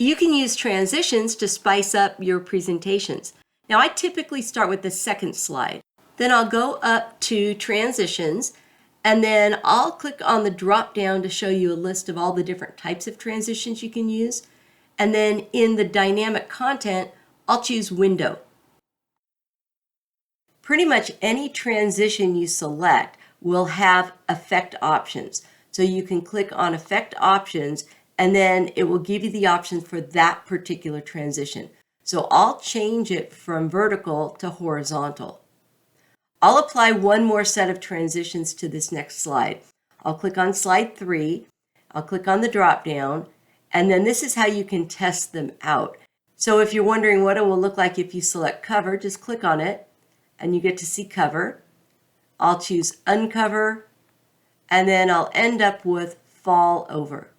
You can use transitions to spice up your presentations. Now, I typically start with the second slide. Then I'll go up to transitions, and then I'll click on the drop down to show you a list of all the different types of transitions you can use. And then in the dynamic content, I'll choose window. Pretty much any transition you select will have effect options. So you can click on effect options, and then it will give you the options for that particular transition. So I'll change it from vertical to horizontal. I'll apply one more set of transitions to this next slide. I'll click on slide 3, I'll click on the drop down, and then this is how you can test them out. So if you're wondering what it will look like if you select cover, just click on it and you get to see cover. I'll choose uncover, and then I'll end up with fall over.